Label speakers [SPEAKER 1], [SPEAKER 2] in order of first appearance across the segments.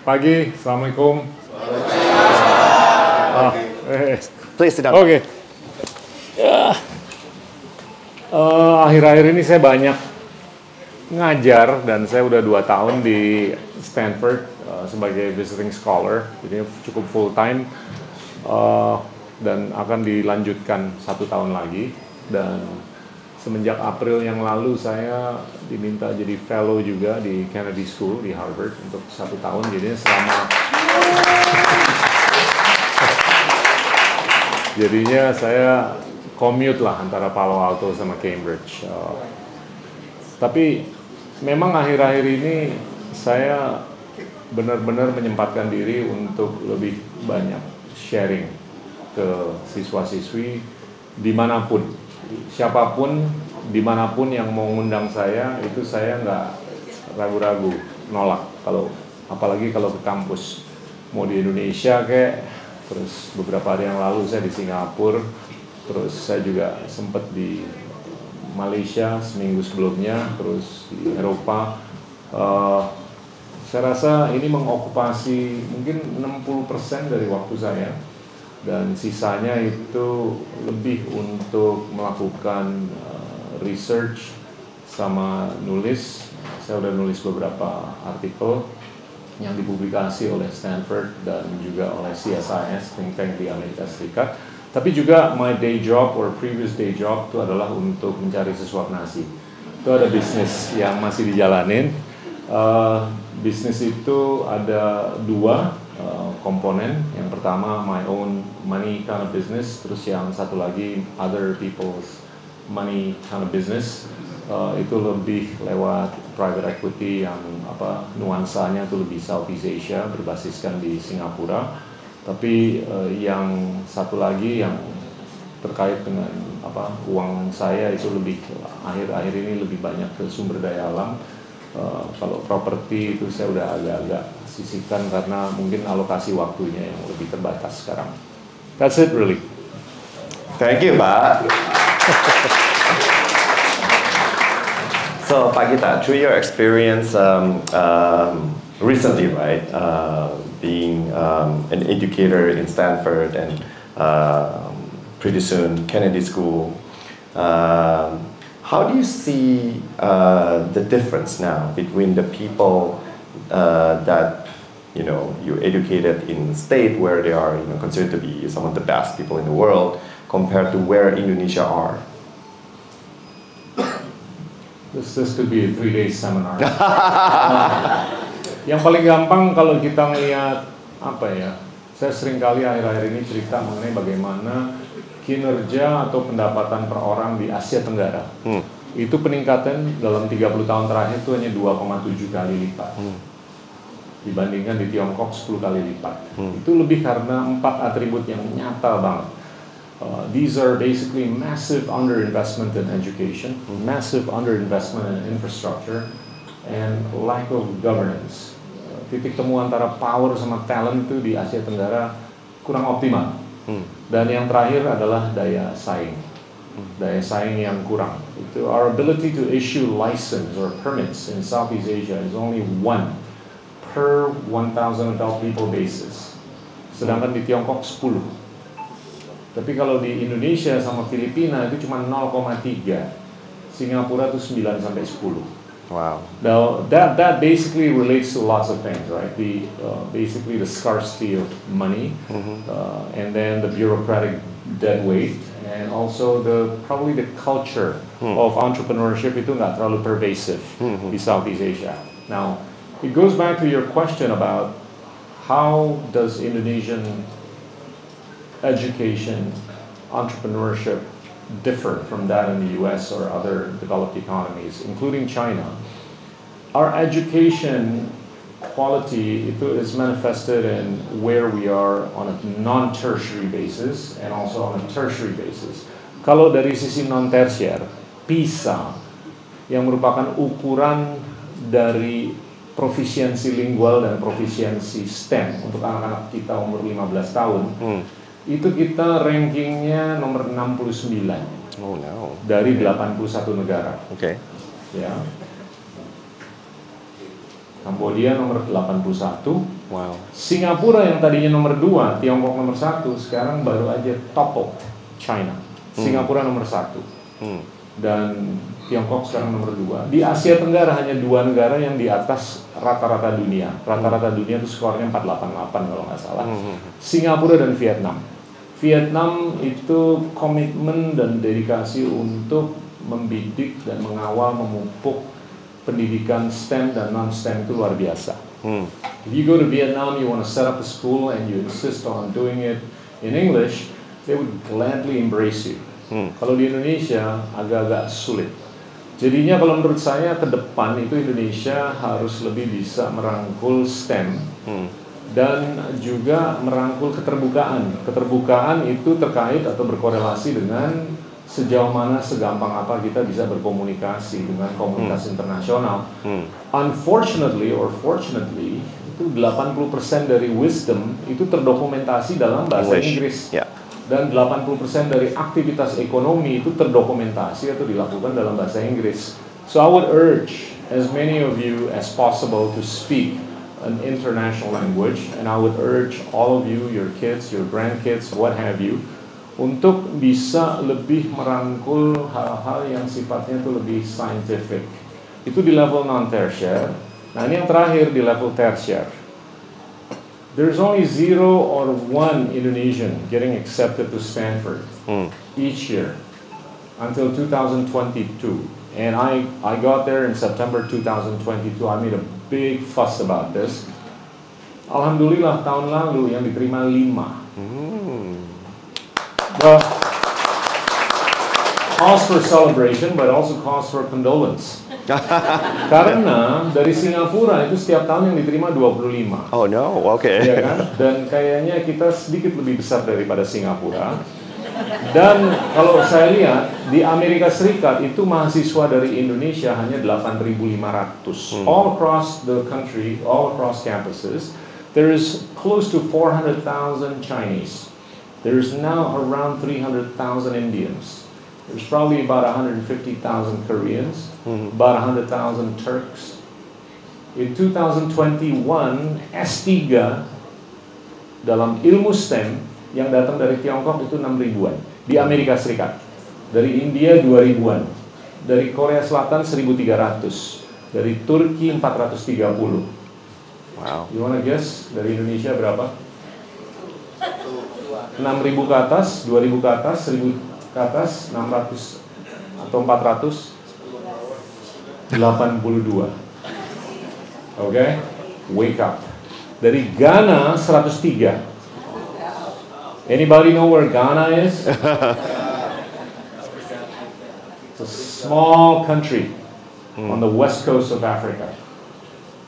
[SPEAKER 1] Pagi, Assalamualaikum.
[SPEAKER 2] Please sit down.
[SPEAKER 1] Oke. Akhir-akhir ini saya banyak ngajar dan saya udah 2 tahun di Stanford sebagai visiting scholar, jadi cukup full time dan akan dilanjutkan 1 tahun lagi. Dan semenjak April yang lalu saya diminta jadi fellow juga di Kennedy School di Harvard untuk 1 tahun. Jadinya saya commute lah antara Palo Alto sama Cambridge. Tapi memang akhir-akhir ini saya benar-benar menyempatkan diri untuk lebih banyak sharing ke siswa-siswi dimanapun. Siapapun, dimanapun yang mau ngundang saya, itu saya nggak ragu-ragu nolak. Apalagi kalau ke kampus, mau di Indonesia terus beberapa hari yang lalu saya di Singapura, terus saya juga sempat di Malaysia seminggu sebelumnya, terus di Eropa. Saya rasa ini mengokupasi mungkin 60% dari waktu saya. Dan sisanya itu lebih untuk melakukan research sama nulis. Saya udah nulis beberapa artikel yang dipublikasi oleh Stanford dan juga oleh CSIS, think tank di Amerika Serikat. Tapi juga my day job or previous day job itu adalah untuk mencari sesuap nasi. Itu ada bisnis yang masih dijalanin. Bisnis itu ada 2 komponen. Yang pertama my own money kind of business, terus yang satu lagi other people's money kind of business. Itu lebih lewat private equity yang nuansanya itu lebih Southeast Asia, berbasiskan di Singapura. Tapi yang satu lagi yang terkait dengan uang saya itu lebih akhir-akhir ini lebih banyak ke sumber daya alam. Kalau properti itu saya udah agak-agak sisihkan karena mungkin alokasi waktunya yang lebih terbatas sekarang. That's it really.
[SPEAKER 2] Thank you, Pak. So, Pak Gita, through your experience recently, right, being an educator in Stanford and pretty soon Kennedy School, how do you see the difference now between the people that you educated in the state where they are considered to be some of the best people in the world compared to where Indonesia are?
[SPEAKER 1] This could be a 3-day seminar. Yang paling gampang kalau kita melihat saya sering kali akhir-akhir ini cerita mengenai bagaimana kinerja atau pendapatan per orang di Asia Tenggara. Itu peningkatan dalam 30 tahun terakhir itu hanya 2,7 kali lipat. Dibandingkan di Tiongkok 10 kali lipat. Itu lebih karena 4 atribut yang nyata banget. These are basically massive underinvestment in education, massive underinvestment in infrastructure, and lack of governance. Titik temu antara power sama talent itu di Asia Tenggara kurang optimal. Dan yang terakhir adalah daya saing. Daya saing yang kurang. Our ability to issue license or permits in Southeast Asia is only 1 per 1,000 adult people basis. Sedangkan di Tiongkok 10. Tapi kalau di Indonesia sama Filipina itu cuma 0,3. Singapura itu 9 sampai 10.
[SPEAKER 2] Wow.
[SPEAKER 1] Now that basically relates to lots of things, right? Basically the scarcity of money, and then the bureaucratic dead weight, and also probably the culture of entrepreneurship itu nggak terlalu pervasive di Southeast Asia. Now it goes back to your question about how does Indonesian education, entrepreneurship differ from that in the US or other developed economies, including China. Our education quality itu is manifested in where we are on a non-tertiary basis and also on a tertiary basis. Kalau dari sisi non-tertiary, PISA yang merupakan ukuran dari profisiensi lingual dan profisiensi STEM untuk anak-anak kita umur 15 tahun, itu kita rankingnya nomor 69 dari 81 negara. Ya. Kambodia nomor 81,
[SPEAKER 2] Wow.
[SPEAKER 1] Singapura yang tadinya nomor 2, Tiongkok nomor 1, sekarang baru aja toppled China. Singapura nomor 1. Dan Tiongkok sekarang nomor 2. Di Asia Tenggara hanya 2 negara yang di atas rata-rata dunia. Rata-rata dunia itu skornya 488 kalau nggak salah. Singapura dan Vietnam. Vietnam itu komitmen dan dedikasi untuk membidik dan mengawal, memupuk pendidikan STEM dan non-STEM itu luar biasa. If you go to Vietnam, you want to set up a school and you insist on doing it in English, they would gladly embrace you. Kalau di Indonesia agak-agak sulit. Jadinya kalau menurut saya ke depan itu Indonesia harus lebih bisa merangkul STEM dan juga merangkul keterbukaan. Keterbukaan itu terkait atau berkorelasi dengan sejauh mana, segampang apa kita bisa berkomunikasi dengan komunitas internasional. Unfortunately or fortunately, itu 80% dari wisdom itu terdokumentasi dalam bahasa Inggris. Dan 80% dari aktivitas ekonomi itu terdokumentasi atau dilakukan dalam bahasa Inggris. So I would urge as many of you as possible to speak an international language, and I would urge all of you, your kids, your grandkids, what have you, untuk bisa lebih merangkul hal-hal yang sifatnya itu lebih scientific. Itu di level non-tertiary. Nah, ini yang terakhir di level tertiary. There's only 0 or 1 Indonesian getting accepted to Stanford each year until 2022. And I got there in September 2022. I made a big fuss about this. Alhamdulillah tahun lalu yang diterima 5. Well, cause for celebration, but also cause for condolence. Karena dari Singapura itu setiap tahun yang diterima 25.
[SPEAKER 2] Oh no, okay.
[SPEAKER 1] Ya kan? Dan kayaknya kita sedikit lebih besar daripada Singapura. Dan kalau saya lihat di Amerika Serikat itu mahasiswa dari Indonesia hanya 8.500. All across the country, all across campuses, there is close to 400,000 Chinese. There's now around 300,000 Indians. There's probably about 150,000 Koreans, about 100,000 Turks. In 2021, S3 dalam ilmu STEM yang datang dari Tiongkok itu 6.000-an. Di Amerika Serikat. Dari India 2.000-an. Dari Korea Selatan 1.300. Dari Turki 430.
[SPEAKER 2] Wow.
[SPEAKER 1] You wanna guess dari Indonesia berapa? 6.000 ke atas, 2.000 ke atas, 1.000 ke atas, 600 atau 400? 82. Oke? Wake up. Dari Ghana 103. Anybody know where Ghana is? It's a small country on the west coast of Africa.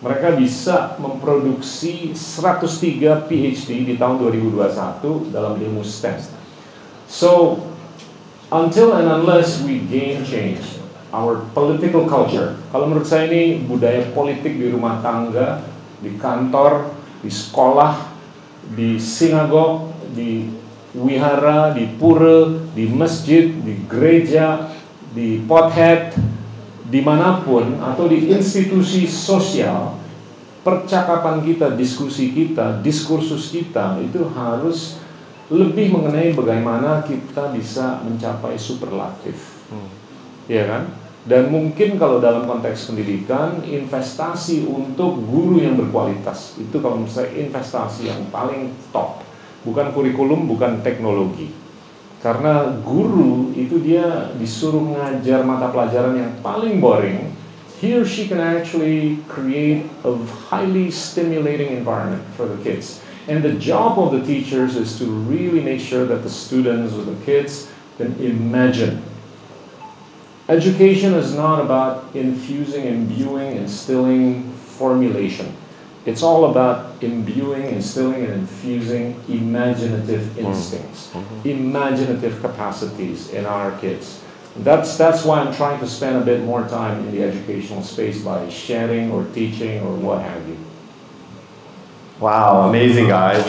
[SPEAKER 1] Mereka bisa memproduksi 103 PhD di tahun 2021 dalam ilmu STEM. So, until and unless we gain change, our political culture, kalau menurut saya ini budaya politik di rumah tangga, di kantor, di sekolah, di sinagog, di wihara, di pura, di masjid, di gereja, di pothead, dimanapun atau di institusi sosial, percakapan kita, diskusi kita, diskursus kita itu harus lebih mengenai bagaimana kita bisa mencapai superlatif, ya kan? Dan mungkin kalau dalam konteks pendidikan, investasi untuk guru yang berkualitas itu kalau menurut saya investasi yang paling top, bukan kurikulum, bukan teknologi. Karena guru itu dia disuruh ngajar mata pelajaran yang paling boring, he or she can actually create a highly stimulating environment for the kids. And the job of the teachers is to really make sure that the students or the kids can imagine. Education is not about infusing, imbuing, instilling formulation. It's all about imbuing, instilling, and infusing imaginative instincts, imaginative capacities in our kids. That's why I'm trying to spend a bit more time in the educational space by sharing or teaching or what have you.
[SPEAKER 2] Wow, amazing guys.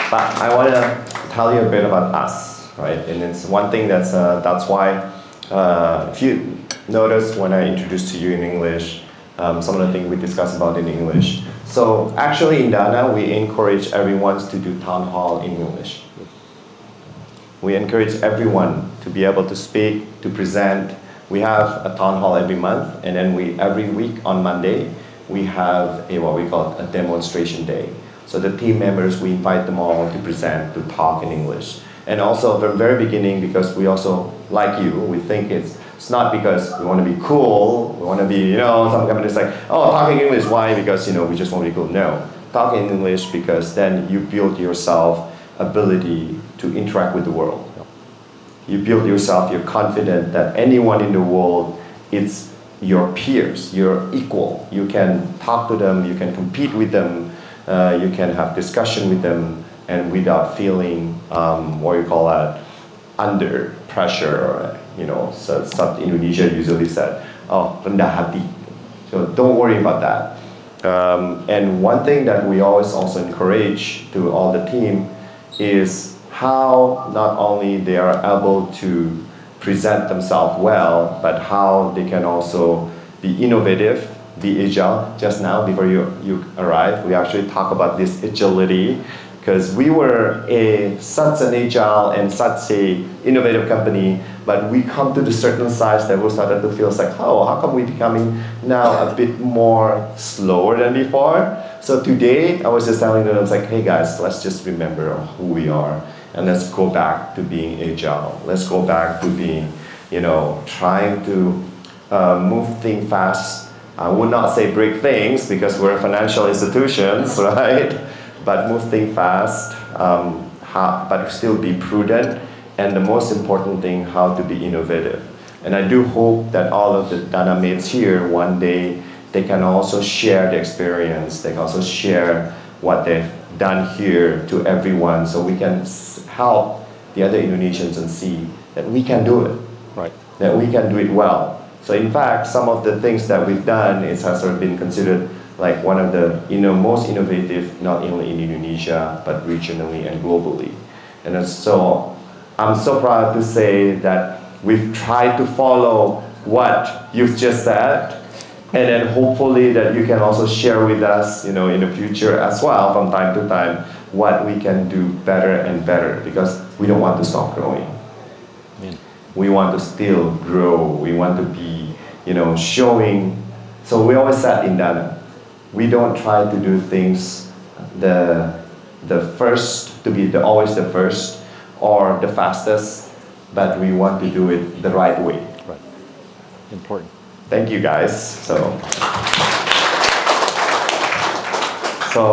[SPEAKER 2] But I want to tell you a bit about us, right? And it's one thing that's why if you notice when I introduced to you in English, some of the things we discussed about in English. So actually in DANA, we encourage everyone to do town hall in English. We encourage everyone to be able to speak, to present. We have a town hall every month, and then every week on Monday, we have what we call a demonstration day. So the team members, we invite them all to present, to talk in English. And also from the very beginning, because we also, like you, we think it's not because we want to be cool, we want to be, some companies like, oh, talking English, why? Because, we just want to be cool. No, talking English because then you build yourself ability to interact with the world. You build yourself, you're confident that anyone in the world, it's your peers, you're equal. You can talk to them, you can compete with them, you can have discussion with them, and without feeling, what you call that, under pressure, or, so Indonesia usually said, oh, rendah hati. So don't worry about that. And one thing that we always also encourage to all the team is how not only they are able to present themselves well, but how they can also be innovative, be agile. Just now, before you arrived, we actually talk about this agility, because we were such an agile and such a innovative company, but we come to the certain size that we started to feel like, oh, how come we're becoming now a bit more slower than before? So today, I was just telling them, I was like, hey guys, let's just remember who we are, and let's go back to being agile. Let's go back to being, trying to move things fast. I would not say break things because we're financial institutions, right? But move things fast, but still be prudent. And the most important thing, how to be innovative. And I do hope that all of the DANA mates here, one day, they can also share the experience. They can also share what they've done here to everyone, so we can help the other Indonesians and see that we can do it.
[SPEAKER 1] Right.
[SPEAKER 2] That we can do it well. So in fact, some of the things that we've done has sort of been considered like one of the most innovative, not only in Indonesia, but regionally and globally. And so I'm so proud to say that we've tried to follow what you've just said, and then hopefully that you can also share with us, in the future as well, from time to time, what we can do better and better, because we don't want to stop growing.
[SPEAKER 1] Yeah.
[SPEAKER 2] We want to still grow. We want to be, showing. So we always said in DANA, we don't try to do things the first, to be always the first or the fastest, but we want to do it the right way.
[SPEAKER 1] Right. Important.
[SPEAKER 2] Thank you guys. So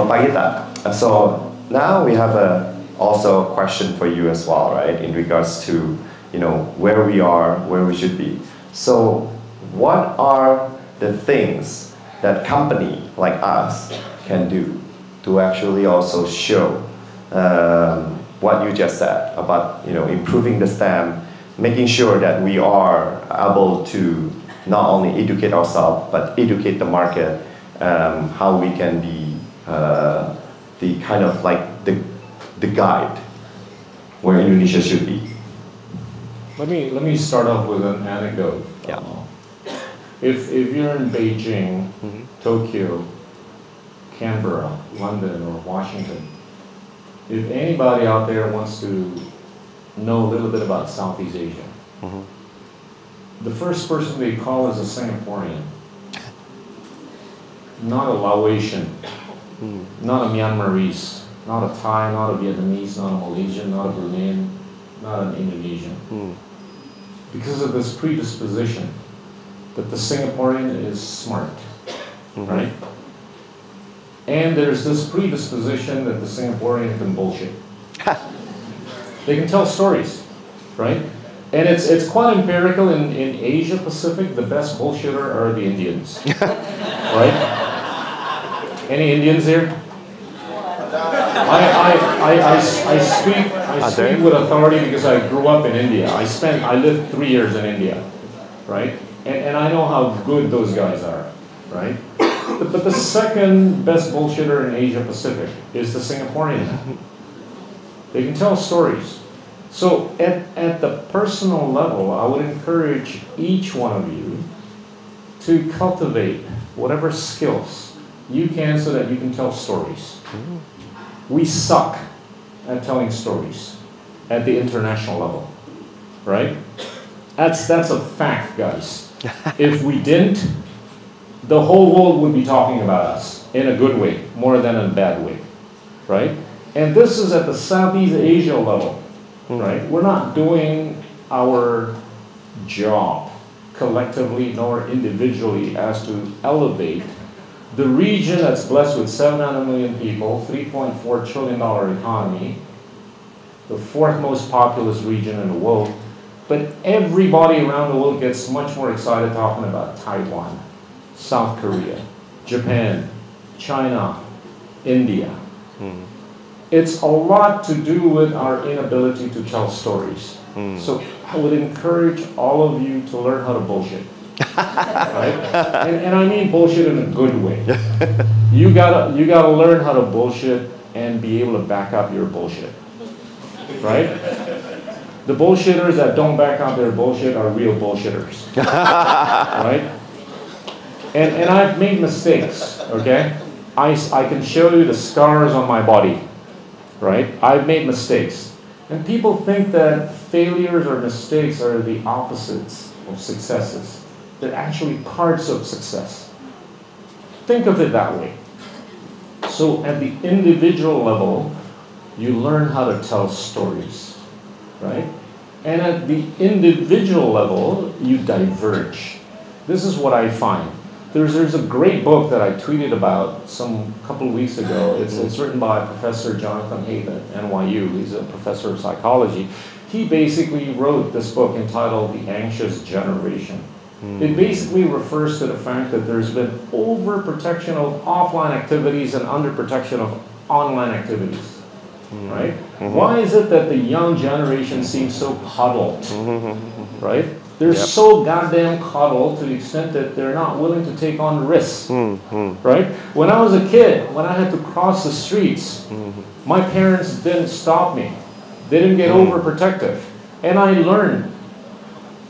[SPEAKER 2] Pak Gita, so now we have also a question for you as well, right? In regards to, where we are, where we should be. So what are the things that company like us can do to actually also show what you just said about, improving the STEM, making sure that we are able to not only educate ourselves, but educate the market, how we can be the kind of like the guide where Indonesia should be.
[SPEAKER 1] Let me start off with an anecdote.
[SPEAKER 2] Yeah.
[SPEAKER 1] If you're in Beijing,
[SPEAKER 2] Mm-hmm.
[SPEAKER 1] Tokyo, Canberra, London, or Washington, if anybody out there wants to know a little bit about Southeast Asia,
[SPEAKER 2] Mm-hmm.
[SPEAKER 1] the first person they call is a Singaporean, not a Laotian, not a Myanmarese, not a Thai, not a Vietnamese, not a Malaysian, not a Bruneian, not an Indonesian. Because of this predisposition that the Singaporean is smart, right? And there's this predisposition that the Singaporean can bullshit. They can tell stories, right? And it's quite empirical in Asia Pacific. The best bullshitter are the Indians, right? Any Indians here? I speak with authority because I grew up in India. I lived 3 years in India, right? And I know how good those guys are, right? But the second best bullshitter in Asia Pacific is the Singaporean. They can tell stories. So at the personal level, I would encourage each one of you to cultivate whatever skills you can so that you can tell stories. We suck at telling stories at the international level, right? That's a fact, guys. If we didn't, the whole world would be talking about us in a good way, more than in a bad way, right? And this is at the Southeast Asia level, right? We're not doing our job collectively nor individually as to elevate the region that's blessed with 700 million people, $3.4 trillion economy, the fourth most populous region in the world. But everybody around the world gets much more excited talking about Taiwan, South Korea, Japan, China, India. It's a lot to do with our inability to tell stories. So I would encourage all of you to learn how to bullshit. Right? And I mean bullshit in a good way. You gotta learn how to bullshit and be able to back up your bullshit. Right? The bullshitters that don't back up their bullshit are real bullshitters. Right? And I've made mistakes, okay? I can show you the scars on my body. Right? I've made mistakes. And people think that failures or mistakes are the opposites of successes. They're actually parts of success. Think of it that way. So at the individual level, you learn how to tell stories, right? And at the individual level, you diverge. This is what I find. There's a great book that I tweeted about a couple of weeks ago. It's written by Professor Jonathan Haidt at NYU. He's a professor of psychology. He basically wrote this book entitled The Anxious Generation. It basically refers to the fact that there's been overprotection of offline activities and underprotection of online activities. Right? Why is it that the young generation seems so coddled? Right? They're so goddamn coddled to the extent that they're not willing to take on risks. Right? When I was a kid, when I had to cross the streets, my parents didn't stop me. They didn't get overprotective. And I learned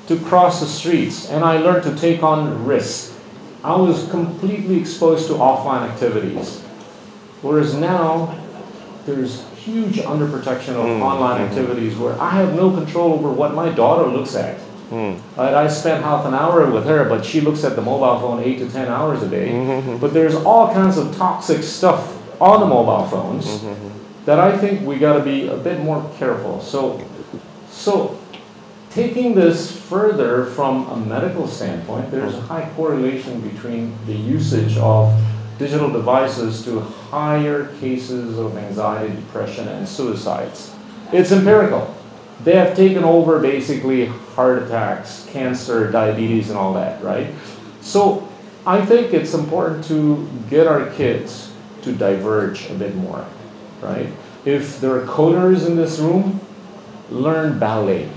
[SPEAKER 1] to cross the streets, and I learned to take on risks. I was completely exposed to offline activities. Whereas now, there's huge underprotection of online activities where I have no control over what my daughter looks at. I spent half an hour with her, but she looks at the mobile phone 8 to 10 hours a day. But there's all kinds of toxic stuff on the mobile phones that I think we got to be a bit more careful. So taking this further from a medical standpoint, there's a high correlation between the usage of digital devices to higher cases of anxiety, depression, and suicides. It's empirical. They have taken over basically heart attacks, cancer, diabetes, and all that, right? So I think it's important to get our kids to diverge a bit more, right? If there are coders in this room, learn ballet.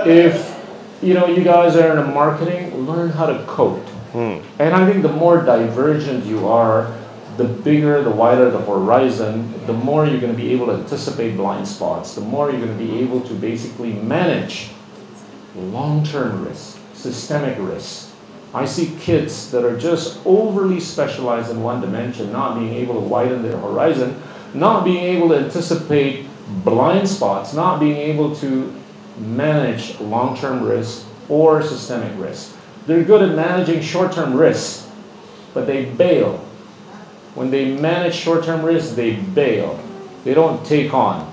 [SPEAKER 1] If you guys are in marketing, learn how to code. And I think the more divergent you are, the bigger, the wider the horizon, the more you're going to be able to anticipate blind spots, the more you're going to be able to basically manage long-term risks, systemic risks. I see kids that are just overly specialized in one dimension, not being able to widen their horizon, not being able to anticipate blind spots, not being able to manage long-term risks or systemic risks. They're good at managing short-term risks, but they bail. When they manage short-term risks, they bail. They don't take on.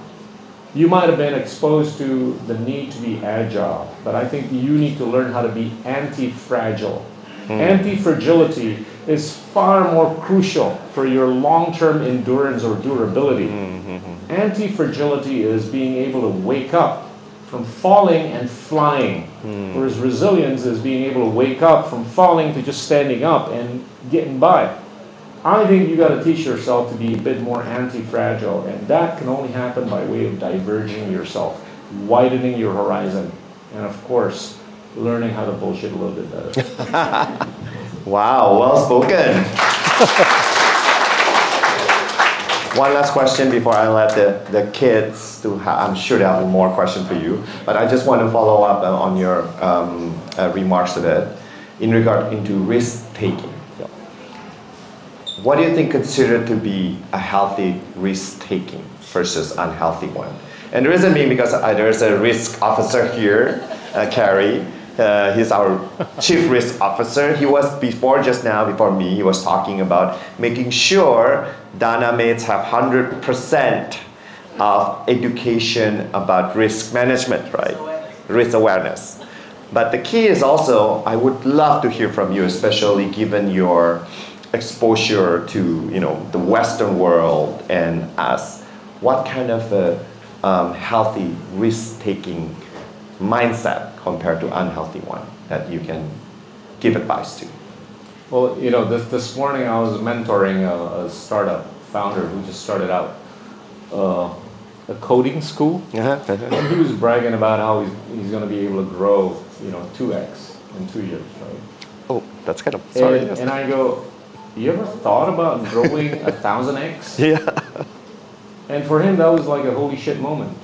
[SPEAKER 1] You might have been exposed to the need to be agile, but I think you need to learn how to be anti-fragile. Anti-fragility is far more crucial for your long-term endurance or durability. Anti-fragility is being able to wake up from falling and flying, whereas resilience is being able to wake up from falling to just standing up and getting by. I think you got to teach yourself to be a bit more anti-fragile, and that can only happen by way of diverging yourself, widening your horizon, and of course, learning how to bullshit a little bit better.
[SPEAKER 2] Wow, well spoken. One last question before I let the kids I'm sure they have more questions for you, but I just want to follow up on your remarks a bit in regard into risk risk-taking. What do you think considered to be a healthy risk-taking versus unhealthy one? And the reason being because there's a risk officer here, Carrie. He's our chief risk officer. He was before me, he was talking about making sure DANA mates have 100% of education about risk management, right? Risk awareness. But the key is also, I would love to hear from you, especially given your exposure to the Western world and us. What kind of a healthy risk-taking mindset compared to unhealthy one that you can give advice to?
[SPEAKER 1] Well, this morning I was mentoring a startup founder who just started out a coding school, and he was bragging about how he's going to be able to grow 2x in 2 years, right?
[SPEAKER 2] Oh, that's kind of sorry.
[SPEAKER 1] And I go, you ever thought about growing 1,000x?
[SPEAKER 2] Yeah.
[SPEAKER 1] And for him, that was like a holy shit moment.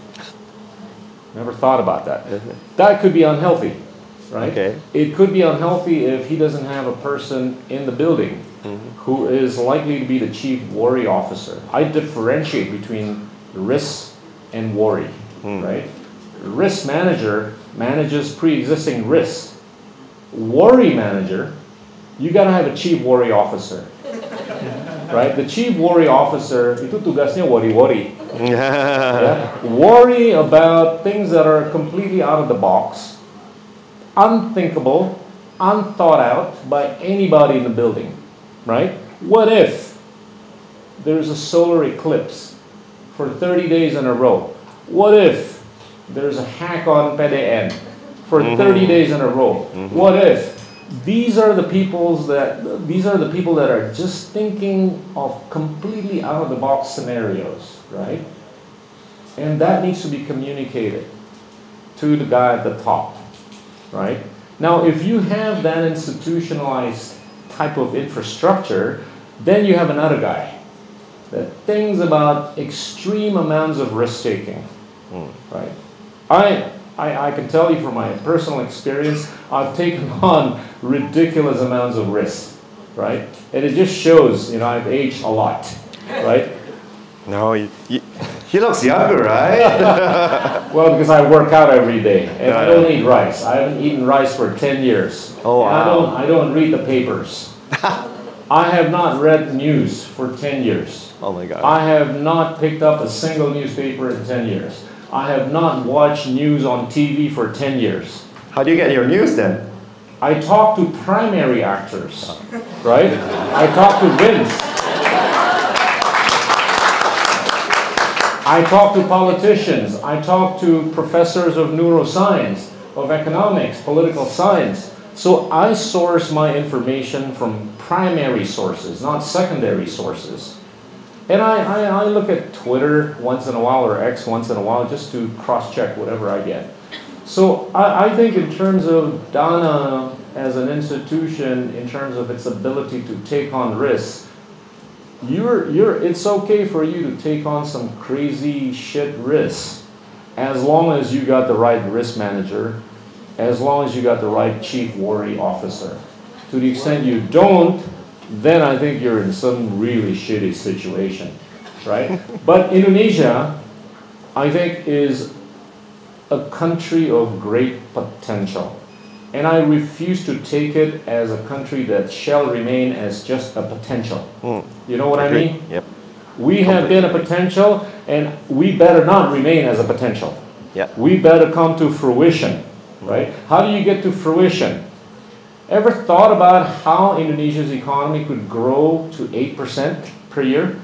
[SPEAKER 1] Never thought about that. That could be unhealthy, right?
[SPEAKER 2] Okay.
[SPEAKER 1] It could be unhealthy if he doesn't have a person in the building who is likely to be the chief worry officer. I differentiate between risk and worry, right? Risk manager manages pre-existing risks. Worry manager, you got to have a chief worry officer, right? The chief worry officer itu tugasnya worry. Yeah? Worry about things that are completely out of the box, unthinkable, unthought out by anybody in the building, right? What if there's a solar eclipse for 30 days in a row? What if there's a hack on PDN for 30 days in a row? What if? These are the people that are just thinking of completely out of the box scenarios, right? And that needs to be communicated to the guy at the top, right? Now, if you have that institutionalized type of infrastructure, then you have another guy that thinks about extreme amounts of risk-taking, right? I can tell you from my personal experience, I've taken on ridiculous amounts of risk, right? And it just shows, I've aged a lot, right?
[SPEAKER 2] No, he looks younger, right?
[SPEAKER 1] Well, because I work out every day, and I don't eat rice. I haven't eaten rice for 10 years.
[SPEAKER 2] Oh, wow.
[SPEAKER 1] I don't read the papers. I have not read news for 10 years.
[SPEAKER 2] Oh my God.
[SPEAKER 1] I have not picked up a single newspaper in 10 years. I have not watched news on TV for 10 years.
[SPEAKER 2] How do you get your news then?
[SPEAKER 1] I talk to primary actors, right? I talk to Vince. I talk to politicians. I talk to professors of neuroscience, of economics, political science. So I source my information from primary sources, not secondary sources. And I look at Twitter once in a while, or X once in a while, just to cross-check whatever I get. So I think in terms of DANA as an institution, in terms of its ability to take on risks, it's okay for you to take on some crazy shit risks, as long as you got the right risk manager, as long as you got the right chief worry officer. To the extent you don't, then I think you're in some really shitty situation, right? But Indonesia, I think, is a country of great potential. And I refuse to take it as a country that shall remain as just a potential. You know what I mean?
[SPEAKER 2] Yep.
[SPEAKER 1] We have been a potential, and we better not remain as a potential.
[SPEAKER 2] Yeah.
[SPEAKER 1] We better come to fruition, right? How do you get to fruition? Ever thought about how Indonesia's economy could grow to 8% per year?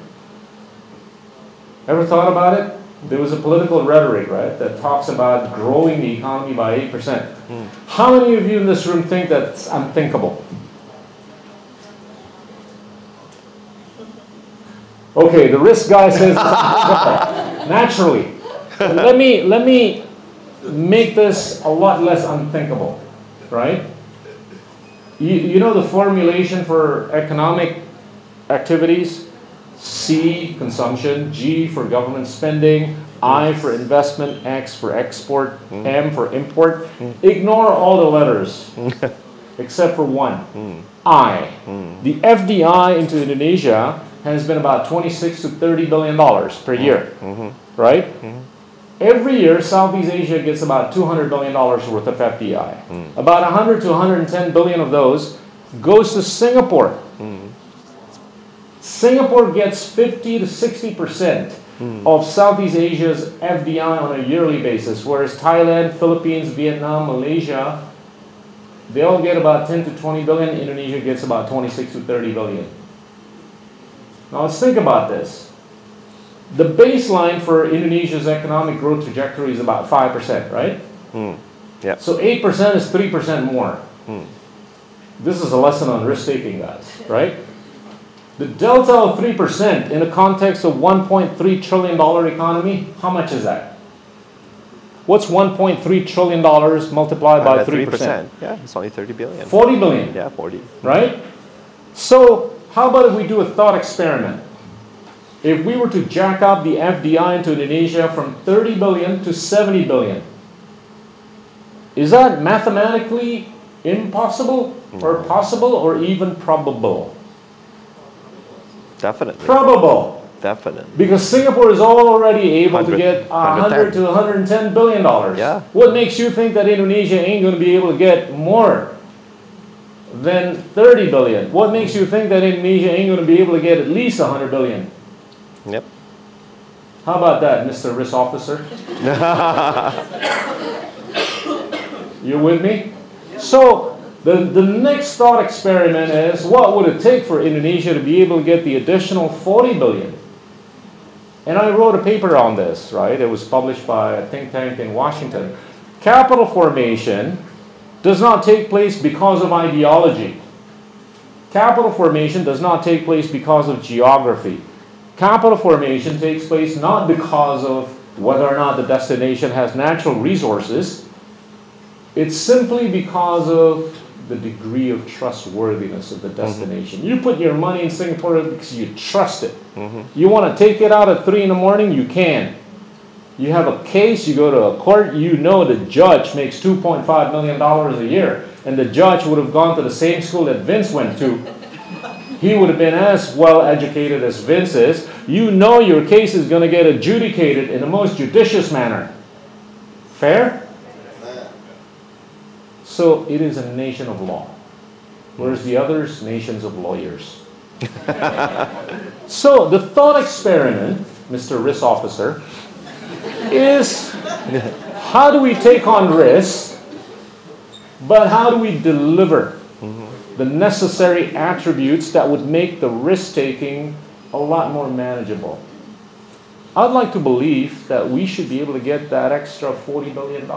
[SPEAKER 1] Ever thought about it? There was a political rhetoric, right, that talks about growing the economy by 8%. How many of you in this room think that's unthinkable? Okay, the risk guy says it's unthinkable. Naturally. Let me make this a lot less unthinkable, right? You know the formulation for economic activities? C, consumption, G for government spending, I for investment, X for export, M for import. Ignore all the letters, except for one. The FDI into Indonesia has been about 26 to 30 billion dollars per year, right? Every year, Southeast Asia gets about $200 billion worth of FDI. About 100 to 110 billion of those goes to Singapore. Singapore gets 50 to 60% of Southeast Asia's FDI on a yearly basis, whereas Thailand, Philippines, Vietnam, Malaysia, they all get about 10 to 20 billion. Indonesia gets about 26 to 30 billion. Now let's think about this. The baseline for Indonesia's economic growth trajectory is about 5%, right?
[SPEAKER 2] Yeah.
[SPEAKER 1] So 8% is 3% more. This is a lesson on risk-taking, guys, right? The delta of 3% in the context of $1.3 trillion economy, how much is that? What's $1.3 trillion multiplied by 3%?
[SPEAKER 2] Yeah, it's only 30 billion.
[SPEAKER 1] 40 billion.
[SPEAKER 2] Yeah, 40.
[SPEAKER 1] Right? So how about if we do a thought experiment? If we were to jack up the FDI into Indonesia from 30 billion to 70 billion, is that mathematically impossible or possible or even probable?
[SPEAKER 2] Definitely.
[SPEAKER 1] Probable.
[SPEAKER 2] Definitely.
[SPEAKER 1] Because Singapore is already able to get 100 to 110 billion dollars.
[SPEAKER 2] Yeah.
[SPEAKER 1] What makes you think that Indonesia ain't going to be able to get more than 30 billion? What makes you think that Indonesia ain't going to be able to get at least 100 billion?
[SPEAKER 2] Yep.
[SPEAKER 1] How about that, Mr. Risk Officer? You with me? So the next thought experiment is, what would it take for Indonesia to be able to get the additional 40 billion? And I wrote a paper on this, right? It was published by a think tank in Washington. Capital formation does not take place because of ideology. Capital formation does not take place because of geography. Capital formation takes place not because of whether or not the destination has natural resources. It's simply because of the degree of trustworthiness of the destination. You put your money in Singapore because you trust it. You want to take it out at 3 in the morning, you can. You have a case, you go to a court, you know the judge makes $2.5 million a year, and the judge would have gone to the same school that Vince went to. He would have been as well educated as Vince is. You know your case is going to get adjudicated in the most judicious manner. Fair? So it is a nation of law, whereas the others, nations of lawyers. So the thought experiment, Mr. Risk Officer, is how do we take on risks, but how do we deliver the necessary attributes that would make the risk-taking a lot more manageable? I'd like to believe that we should be able to get that extra $40 billion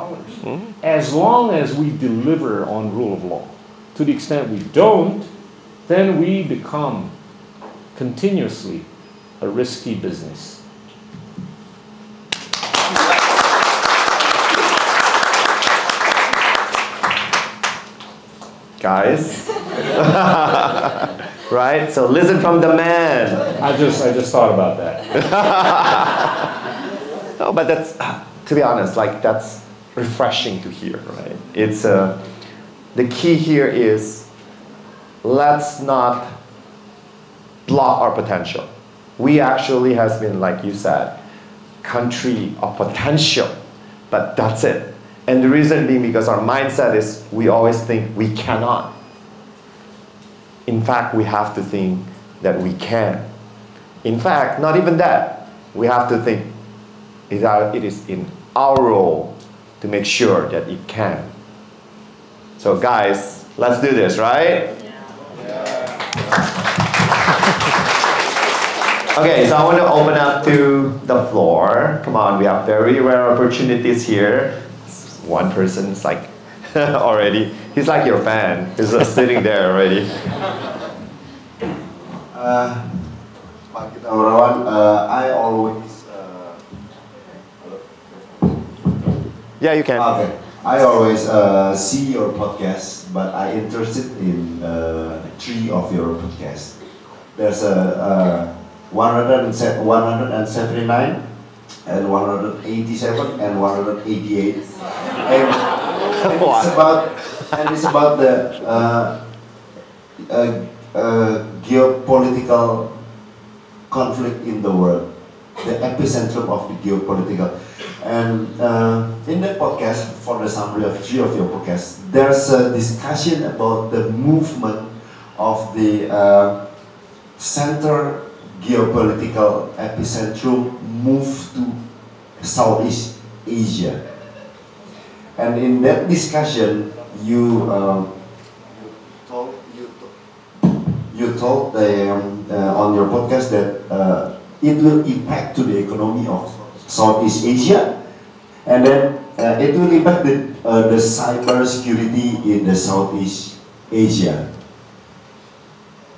[SPEAKER 1] as long as we deliver on rule of law. To the extent we don't, then we become continuously a risky business.
[SPEAKER 2] Guys. Right? So listen from the man.
[SPEAKER 1] I just thought about that.
[SPEAKER 2] No, but that's, to be honest, like that's refreshing to hear, right? It's the key here is let's not block our potential. We actually has been, like you said, country of potential, but that's it. And the reason being because our mindset is we always think we cannot. In fact, we have to think that we can. In fact, not even that. We have to think it is in our role to make sure that it can. So guys, let's do this, right? Okay, so I want to open up to the floor. Come on, we have very rare opportunities here. One person is like already, he's like your fan. He's just sitting there already.
[SPEAKER 3] Pak Gita Wirjawan, I always
[SPEAKER 2] Yeah, you can.
[SPEAKER 3] okay. I always see your podcast, but I interested in 3 of your podcasts. There's a 179 and 187 and 188. And it's about the geopolitical conflict in the world, the epicentrum of the geopolitical. And in that podcast, for the summary of 3 of your podcasts, there's a discussion about the movement of the center geopolitical epicentrum move to Southeast Asia. And in that discussion, you told on your podcast that it will impact to the economy of Southeast Asia, and then it will impact the cyber security in the Southeast Asia.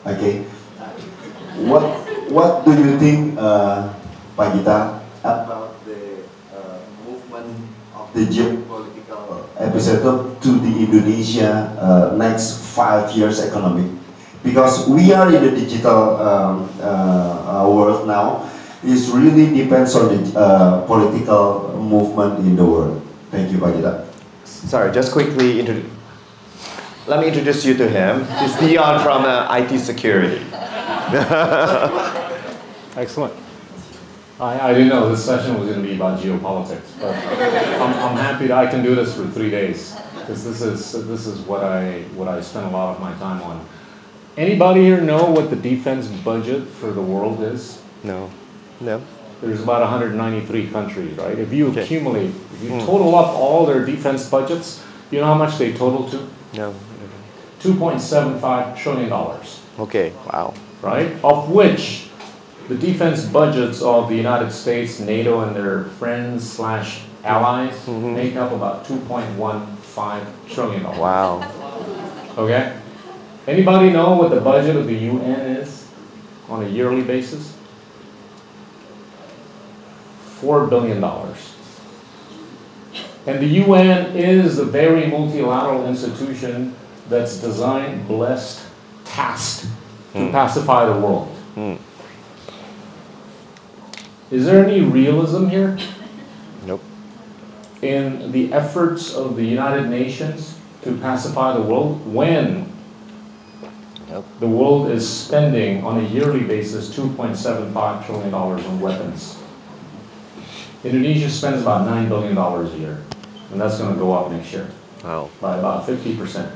[SPEAKER 3] Okay, what do you think, Pak Gita, about the movement of the geopolitical epicentrum to the Indonesia next 5 years economic? Because we are in the digital world now, it really depends on the political movement in the world. Thank you, Pak Gita.
[SPEAKER 2] Sorry, just quickly let me introduce you to him. He's Dion from IT security.
[SPEAKER 1] Excellent. I didn't know this session was going to be about geopolitics, but I'm happy that I can do this for 3 days, because this is what I spend a lot of my time on. Anybody here know what the defense budget for the world is?
[SPEAKER 2] No.
[SPEAKER 1] There's about 193 countries, right? If you accumulate, if you total up all their defense budgets, you know how much they total to?
[SPEAKER 2] No.
[SPEAKER 1] $2.75 trillion.
[SPEAKER 2] Okay, wow.
[SPEAKER 1] Right? Of which the defense budgets of the United States, NATO, and their friends / allies make up about $2.15 trillion.
[SPEAKER 2] Wow.
[SPEAKER 1] Okay? Anybody know what the budget of the UN is on a yearly basis? $4 billion. And the UN is a very multilateral institution that's designed, blessed, tasked to pacify the world. Is there any realism here?
[SPEAKER 2] Nope.
[SPEAKER 1] In the efforts of the United Nations to pacify the world when the world is spending on a yearly basis $2.75 trillion on weapons? Indonesia spends about $9 billion a year, and that's going to go up next year.
[SPEAKER 2] Wow.
[SPEAKER 1] By about 50%.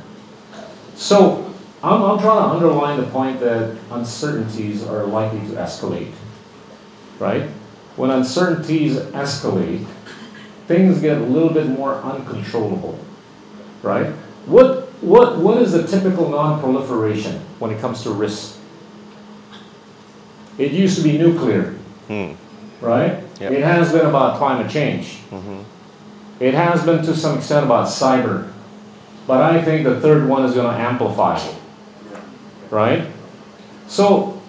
[SPEAKER 1] So I'm trying to underline the point that uncertainties are likely to escalate, right? When uncertainties escalate, things get a little bit more uncontrollable, right? What is the typical non-proliferation when it comes to risk? It used to be nuclear, right?
[SPEAKER 2] Yep.
[SPEAKER 1] It has been about climate change. It has been to some extent about cyber. But I think the third one is going to amplify, right? So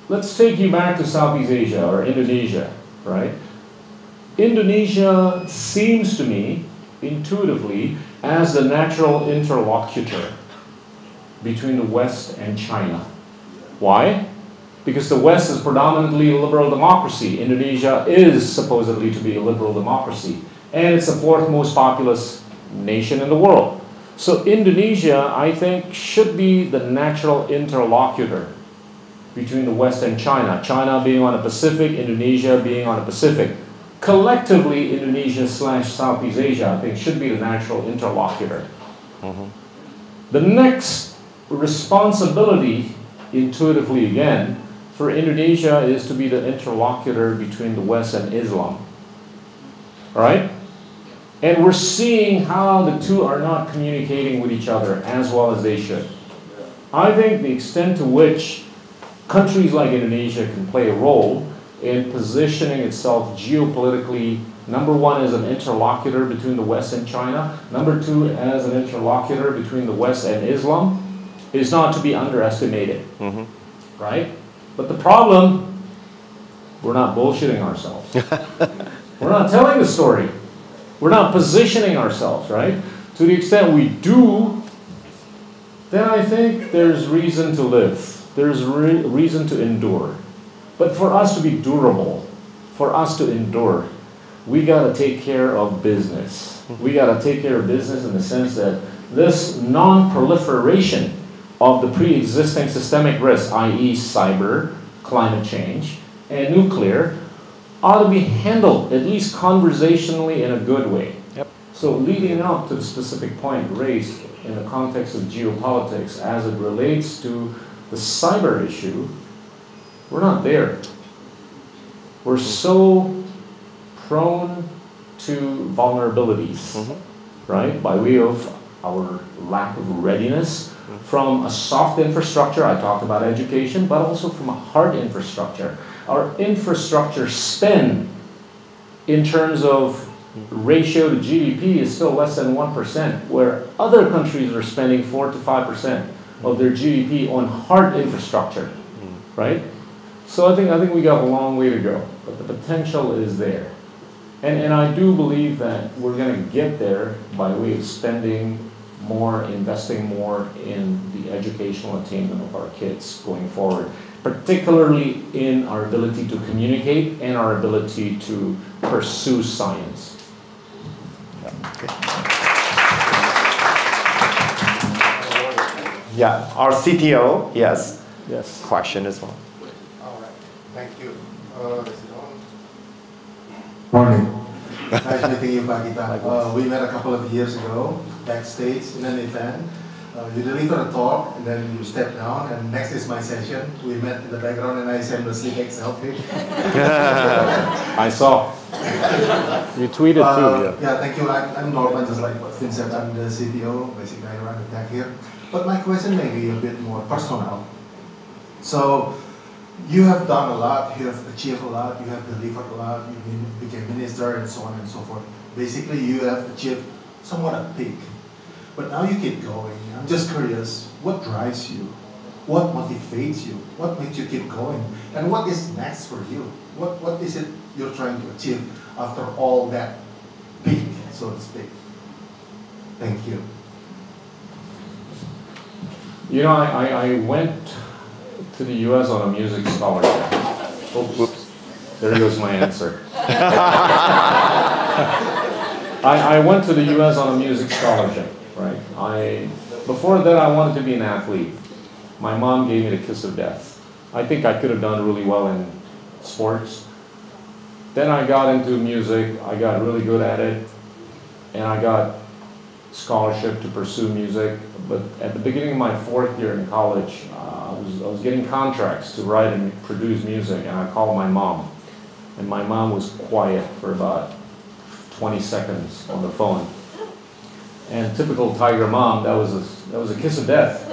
[SPEAKER 1] let's take you back to Southeast Asia or Indonesia, right? Indonesia seems to me, intuitively, as the natural interlocutor between the West and China. Why? Because the West is predominantly a liberal democracy. Indonesia is supposedly to be a liberal democracy. And it's the 4th most populous nation in the world. So Indonesia, I think, should be the natural interlocutor between the West and China. China being on the Pacific, Indonesia being on the Pacific. Collectively, Indonesia / Southeast Asia, I think, should be the natural interlocutor. The next responsibility, intuitively again, for Indonesia is to be the interlocutor between the West and Islam. All right? And we're seeing how the two are not communicating with each other as well as they should. I think the extent to which countries like Indonesia can play a role in positioning itself geopolitically, number one, as an interlocutor between the West and China, number two, as an interlocutor between the West and Islam, is not to be underestimated. Right? But the problem, we're not bullshitting ourselves. We're not telling the story. We're not positioning ourselves, right? To the extent we do, then I think there's reason to live. There's reason to endure. But for us to be durable, for us to endure, we got to take care of business. We got to take care of business in the sense that this non-proliferation of the pre-existing systemic risks, i.e. cyber, climate change, and nuclear, ought to be handled, at least conversationally, in a good way.
[SPEAKER 2] Yep.
[SPEAKER 1] So leading up to the specific point raised in the context of geopolitics as it relates to the cyber issue, we're not there. We're so prone to vulnerabilities, right? By way of our lack of readiness from a soft infrastructure, I talked about education, but also from a hard infrastructure. Our infrastructure spend in terms of ratio to GDP is still less than 1%, where other countries are spending 4 to 5% of their GDP on hard infrastructure, right? So I think we got a long way to go, but the potential is there. And I do believe that we're going to get there by way of spending more, investing more in the educational attainment of our kids going forward, particularly in our ability to communicate and our ability to pursue science.
[SPEAKER 2] Yeah, our CTO, yes,
[SPEAKER 1] Yes.
[SPEAKER 2] question as well.
[SPEAKER 4] All right, thank you. Is it on? Morning. Nice meeting you, Pak Gita. We met a couple of years ago backstage in an event. You delivered a talk and then you stepped down, and next is my session. We met in the background and I shamelessly take selfie.
[SPEAKER 1] I saw. You tweeted too, yeah.
[SPEAKER 4] Yeah, thank you. I'm Norman, just like what Vince said. I'm the CTO. Basically, I run the tech here. But my question may be a bit more personal. So, you have done a lot, you have achieved a lot, you have delivered a lot, you became minister and so on and so forth. Basically, you have achieved somewhat a peak. But now you keep going. I'm just curious, what drives you? What motivates you? What makes you keep going? And what is next for you? What is it you're trying to achieve after all that peak, so to speak? Thank you.
[SPEAKER 1] You know, I went to the U.S. on a music scholarship. Oops. There goes my answer. I went to the U.S. on a music scholarship, right? Before that, I wanted to be an athlete. My mom gave me the kiss of death. I think I could have done really well in sports. Then I got into music. I got really good at it, and I got scholarship to pursue music. But at the beginning of my 4th year in college, I was getting contracts to write and produce music, and I called my mom. And my mom was quiet for about 20 seconds on the phone. And typical Tiger mom, that was a kiss of death,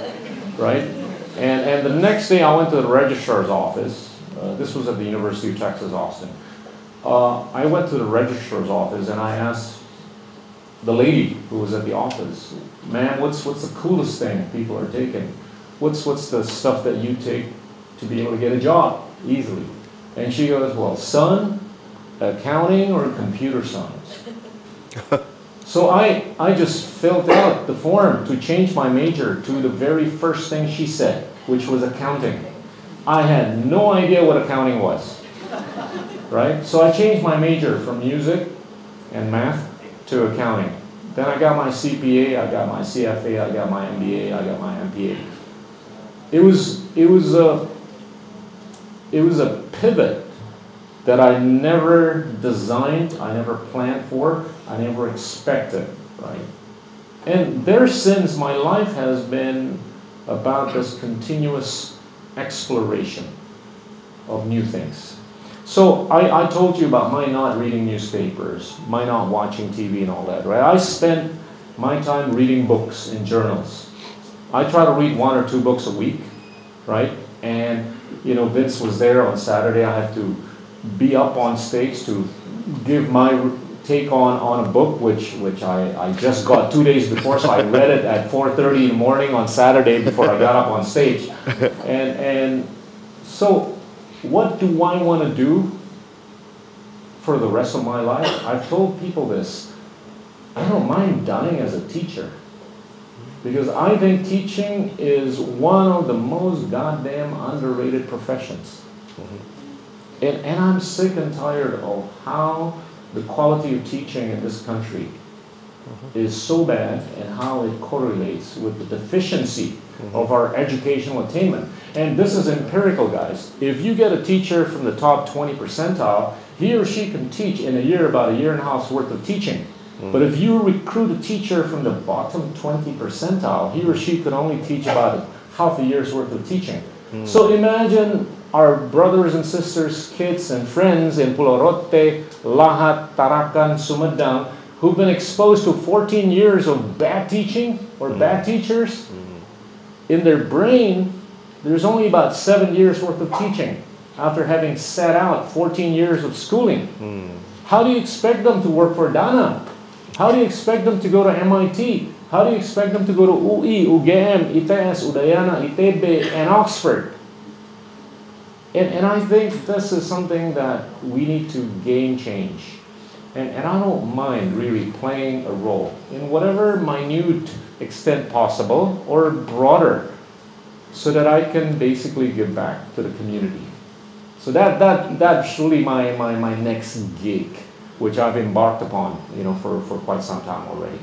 [SPEAKER 1] right? And the next day I went to the registrar's office. This was at the University of Texas, Austin. I went to the registrar's office and I asked the lady who was at the office, "Ma'am, what's the coolest thing people are taking? What's the stuff that you take to be able to get a job easily?" And she goes, "Well, son, accounting or computer science?" So I just filled out the form to change my major to the very first thing she said, which was accounting. I had no idea what accounting was, right? So I changed my major from music and math to accounting. Then I got my CPA, I got my CFA, I got my MBA, I got my MPA. It was a pivot that I never designed, I never planned for, I never expected, right? And there since my life has been about this continuous exploration of new things. So I told you about my not reading newspapers, my not watching TV and all that, right? I spent my time reading books and journals. I try to read 1 or 2 books a week, right? And, you know, Vince was there on Saturday. I had to be up on stage to give my take on a book, which I just got 2 days before, so I read it at 4:30 in the morning on Saturday before I got up on stage. And so, what do I want to do for the rest of my life? I've told people this. I don't mind dying as a teacher, because I think teaching is one of the most goddamn underrated professions. And I'm sick and tired of how the quality of teaching in this country is so bad and how it correlates with the deficiency of our educational attainment. And this is empirical, guys. If you get a teacher from the top 20 percentile, he or she can teach in a year about a year and a half's worth of teaching. But if you recruit a teacher from the bottom 20 percentile, he or she could only teach about half a year's worth of teaching. So imagine our brothers and sisters, kids and friends in Pulau Rote, Lahat, Tarakan, Sumedang, who've been exposed to 14 years of bad teaching or bad teachers. In their brain, there's only about 7 years worth of teaching after having sat out 14 years of schooling. How do you expect them to work for DANA? How do you expect them to go to MIT? How do you expect them to go to UI, UGM, ITS, Udayana, ITB, and Oxford? And I think this is something that we need to game change. And I don't mind really playing a role in whatever minute extent possible or broader, so that I can basically give back to the community. So that's really my next gig, which I've embarked upon, for quite some time already.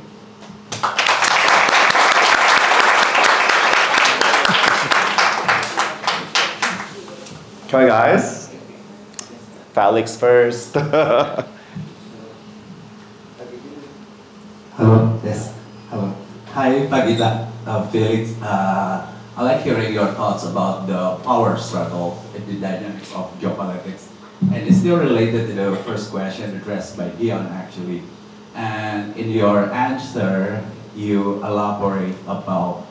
[SPEAKER 2] Come on, guys. Felix first.
[SPEAKER 5] Hello, yes, hello. Hi, Pak Gita, Felix. I like hearing your thoughts about the power struggle and the dynamics of geopolitics. And it's still related to the first question addressed by Dion, actually. And in your answer, you elaborate about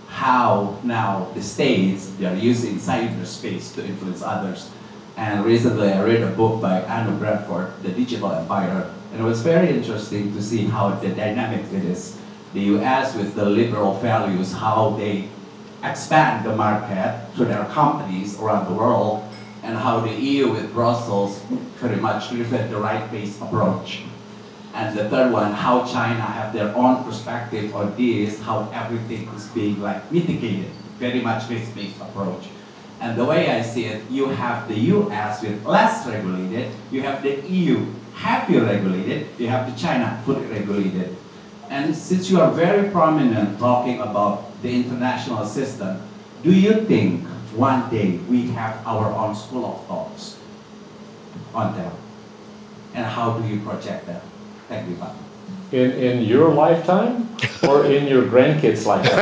[SPEAKER 5] how now the states, they are using cyberspace to influence others. And recently I read a book by Anu Bradford, The Digital Empire, and it was very interesting to see how the dynamic it is. The US with the liberal values, how they expand the market to their companies around the world, and how the EU with Brussels very much driven the right-based approach. And the third one, how China have their own perspective on this, how everything is being mitigated, very much risk-based approach. And the way I see it, you have the US with less regulated, you have the EU heavily regulated, you have the China fully regulated. And since you are very prominent talking about the international system, do you think one day we have our own school of thoughts on that? And how do you project that? Thank you, Pak.
[SPEAKER 1] In your lifetime or in your grandkids' lifetime?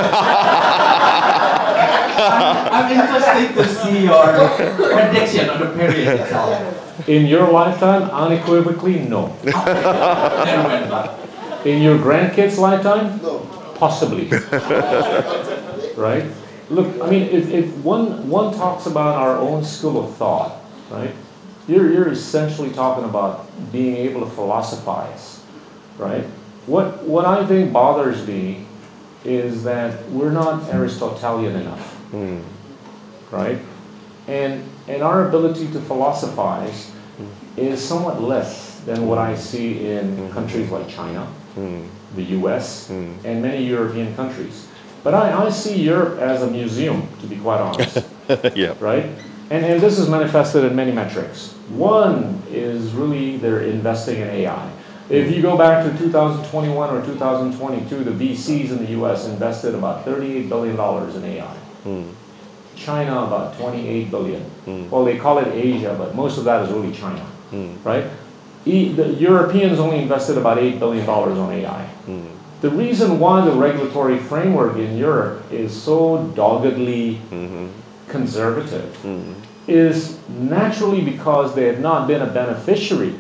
[SPEAKER 5] I'm interested to see your prediction on the period itself.
[SPEAKER 1] In your lifetime, unequivocally, no.
[SPEAKER 5] Never went back.
[SPEAKER 1] In your grandkids' lifetime?
[SPEAKER 3] No.
[SPEAKER 1] Possibly. Right? Look, I mean, if one talks about our own school of thought, right? You're essentially talking about being able to philosophize, right? What I think bothers me is that we're not Aristotelian enough, right? And our ability to philosophize is somewhat less than what I see in countries like China, the US, and many European countries. But I see Europe as a museum, to be quite honest.
[SPEAKER 2] Yeah.
[SPEAKER 1] Right? And this is manifested in many metrics. One is really they're investing in AI. If you go back to 2021 or 2022, the VCs in the US invested about $38 billion in AI. China about 28 billion. Well, they call it Asia, but most of that is really China. Right? The Europeans only invested about $8 billion on AI. The reason why the regulatory framework in Europe is so doggedly conservative is naturally because they have not been a beneficiary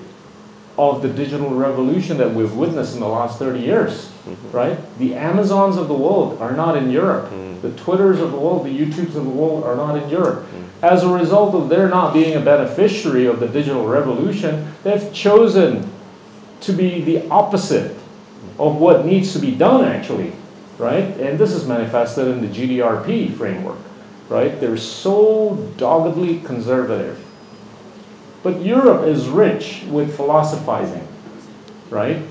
[SPEAKER 1] of the digital revolution that we've witnessed in the last 30 years, right? The Amazons of the world are not in Europe. The Twitters of the world, the YouTubes of the world are not in Europe. As a result of their not being a beneficiary of the digital revolution, they've chosen to be the opposite of what needs to be done, actually, right? And this is manifested in the GDRP framework, right? They're so doggedly conservative. But Europe is rich with philosophizing, right?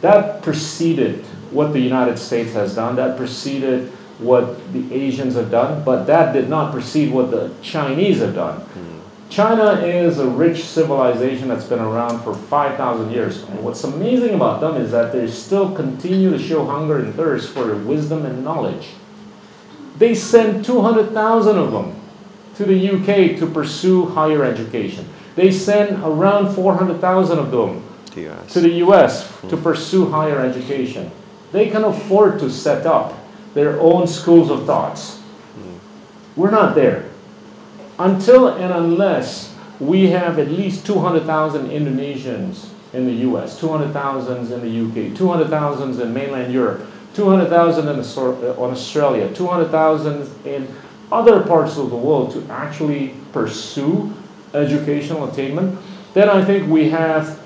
[SPEAKER 1] That preceded what the United States has done. That preceded what the Asians have done. But that did not precede what the Chinese have done. China is a rich civilization that's been around for 5,000 years. And what's amazing about them is that they still continue to show hunger and thirst for wisdom and knowledge. They send 200,000 of them to the UK to pursue higher education. They send around 400,000 of them to the US to pursue higher education. They can afford to set up their own schools of thoughts. We're not there. Until and unless we have at least 200,000 Indonesians in the US, 200,000 in the UK, 200,000 in mainland Europe, 200,000 in Australia, 200,000 in other parts of the world to actually pursue educational attainment, then I think we have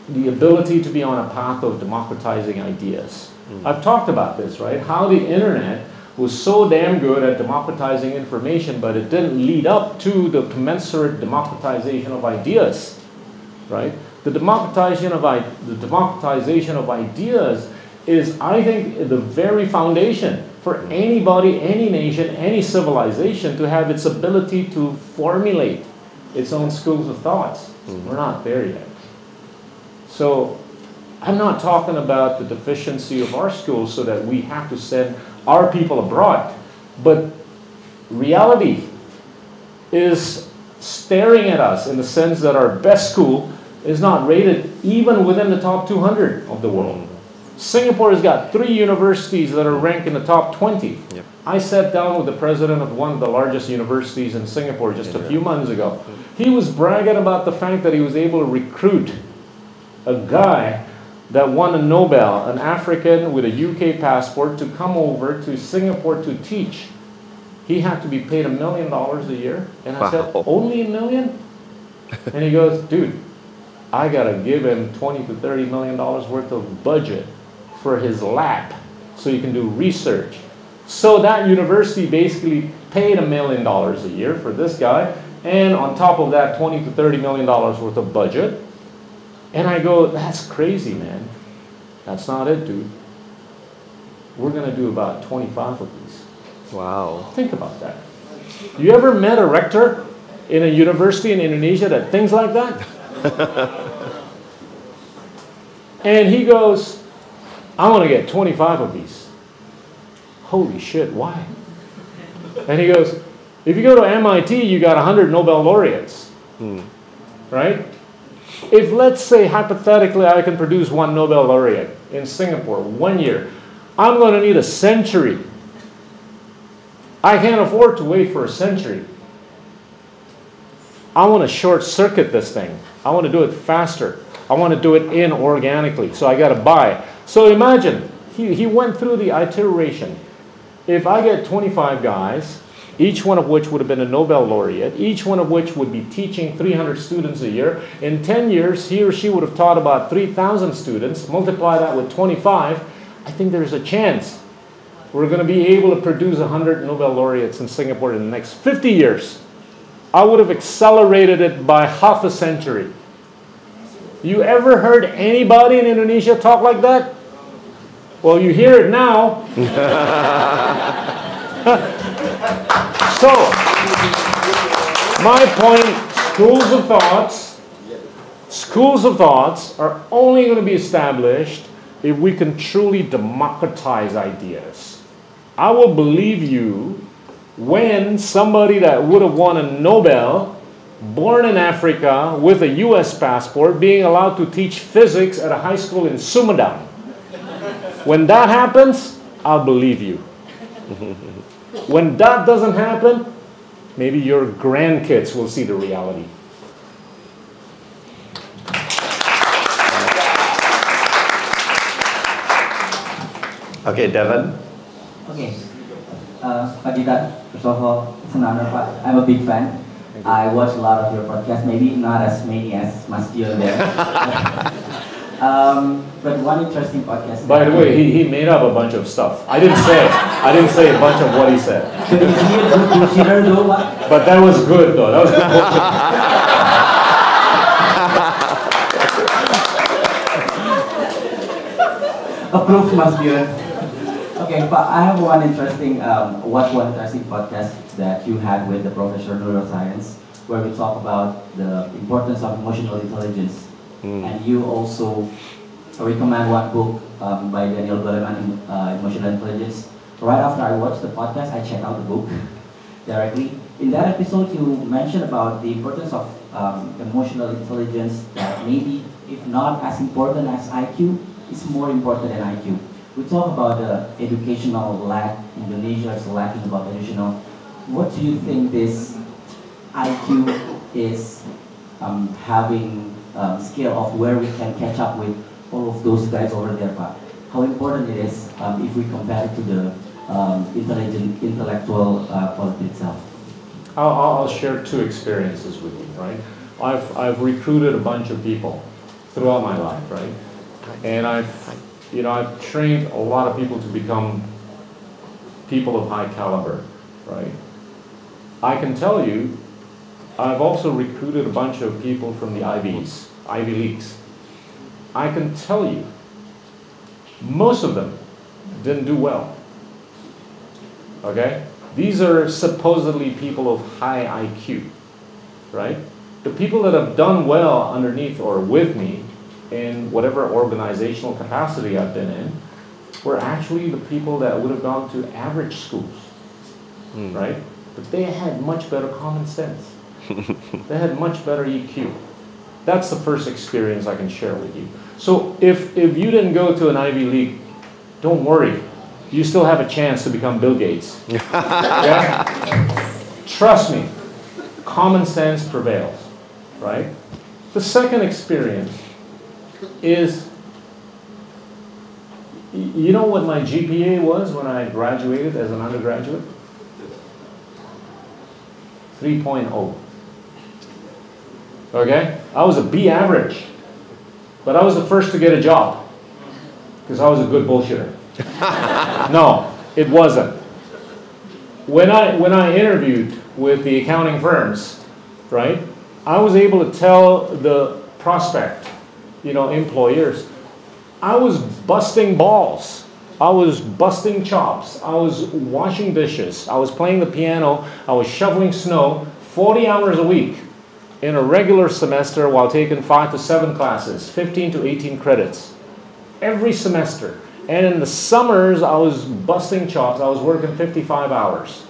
[SPEAKER 1] the ability to be on a path of democratizing ideas. I've talked about this, right? How the internet was so damn good at democratizing information, but it didn't lead up to the commensurate democratization of ideas, right? The democratization of ideas is, I think, the very foundation for anybody, any nation, any civilization to have its ability to formulate its own schools of thoughts. We're not there yet. So I'm not talking about the deficiency of our schools so that we have to send our people abroad. But reality is staring at us in the sense that our best school is not rated even within the top 200 of the world. Singapore has got 3 universities that are ranked in the top 20.
[SPEAKER 2] Yep.
[SPEAKER 1] I sat down with the president of one of the largest universities in Singapore just a few months ago. He was bragging about the fact that he was able to recruit a guy that won a Nobel, an African with a UK passport, to come over to Singapore to teach. He had to be paid $1 million a year. And I said, only $1 million? And he goes, dude, I got to give him $20 to $30 million worth of budget for his lab so he can do research. So that university basically paid $1 million a year for this guy, and on top of that, $20 to $30 million worth of budget. And I go, that's crazy, man. That's not it, dude. We're going to do about 25 of these.
[SPEAKER 2] Wow.
[SPEAKER 1] Think about that. You ever met a rector in a university in Indonesia that thinks like that? And he goes, I want to get 25 of these. Holy shit, why? And he goes, if you go to MIT, you got 100 Nobel laureates. Right? If, let's say, hypothetically, I can produce 1 Nobel laureate in Singapore, 1 year, I'm going to need a century. I can't afford to wait for a century. I want to short circuit this thing. I want to do it faster. I want to do it inorganically, so I got to buy. So imagine, he went through the iteration. If I get 25 guys, each one of which would have been a Nobel laureate, each one of which would be teaching 300 students a year, in 10 years, he or she would have taught about 3,000 students. Multiply that with 25, I think there's a chance we're going to be able to produce 100 Nobel laureates in Singapore in the next 50 years. I would have accelerated it by half a century. You ever heard anybody in Indonesia talk like that? Well, you hear it now. So, my point, schools of thoughts are only going to be established if we can truly democratize ideas. I will believe you when somebody that would have won a Nobel, born in Africa with a US passport, being allowed to teach physics at a high school in Sumedang. When that happens, I'll believe you. When that doesn't happen, maybe your grandkids will see the reality.
[SPEAKER 2] Okay, Devon.
[SPEAKER 6] Okay. Pak Gita, first of all, it's an honor, Pak. I'm a big fan. I watch a lot of your podcasts, maybe not as many as Mas Dio there. But one interesting podcast.
[SPEAKER 1] By the way, he made up a bunch of stuff. I didn't say a bunch of what he said. But that was good, though. That was good.
[SPEAKER 6] Approved, Mas Dio. Okay, but I have one interesting podcast that you had with the professor of neuroscience. where we talk about the importance of emotional intelligence. And you also recommend one book by Daniel Goleman, Emotional Intelligence. Right after I watched the podcast, I checked out the book directly. In that episode, you mentioned about the importance of emotional intelligence that maybe, if not as important as IQ, is more important than IQ. We talk about the educational lack. Indonesia is lacking about educational. What do you think this IQ is having scale of where we can catch up with all of those guys over there, Pak? How important it is if we compare it to the intellectual quality itself?
[SPEAKER 1] I'll share two experiences with you, right? I've recruited a bunch of people throughout my life, right? And I've trained a lot of people to become people of high caliber, right? I can tell you, I've also recruited a bunch of people from the Ivy Leagues. I can tell you, most of them didn't do well, okay? These are supposedly people of high IQ, right? The people that have done well underneath or with me in whatever organizational capacity I've been in were actually the people that would have gone to average schools, right? But they had much better common sense. They had much better EQ. That's the first experience I can share with you. So if you didn't go to an Ivy League, don't worry. You still have a chance to become Bill Gates. Yeah? Trust me, common sense prevails, right? The second experience is, you know what my GPA was when I graduated as an undergraduate? 3.0. Okay? I was a B average, but I was the first to get a job because I was a good bullshitter. No, it wasn't. When I interviewed with the accounting firms, right, I was able to tell the prospect, employers, I was busting balls. I was busting chops. I was washing dishes. I was playing the piano. I was shoveling snow 40 hours a week in a regular semester while taking 5 to 7 classes, 15 to 18 credits every semester. And in the summers, I was busting chops. I was working 55 hours,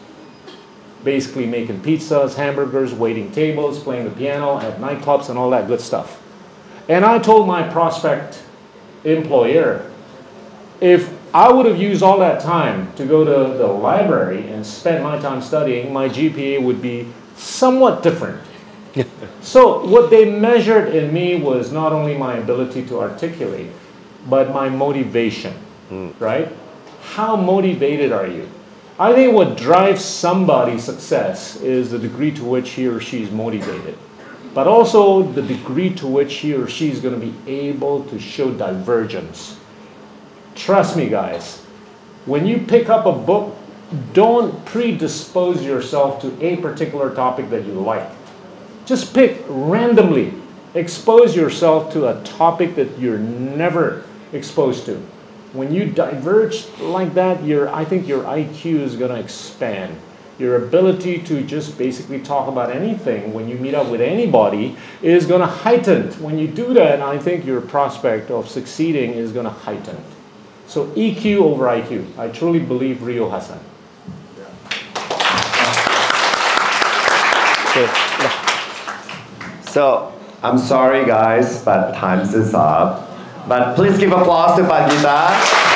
[SPEAKER 1] basically making pizzas, hamburgers, waiting tables, playing the piano at nightclubs and all that good stuff. And I told my prospect employer, if I would have used all that time to go to the library and spend my time studying, my GPA would be somewhat different. So what they measured in me was not only my ability to articulate, but my motivation, right? How motivated are you? I think what drives somebody's success is the degree to which he or she is motivated, but also the degree to which he or she is going to be able to show divergence. Trust me, guys, when you pick up a book, don't predispose yourself to a particular topic that you like. Just pick randomly. Expose yourself to a topic that you're never exposed to. When you diverge like that, I think your IQ is going to expand. Your ability to just basically talk about anything when you meet up with anybody is going to heighten. When you do that, I think your prospect of succeeding is going to heighten. So EQ over IQ. I truly believe Rio Hassan.
[SPEAKER 2] So, I'm sorry guys, but time is up. But please give applause to Pak Gita.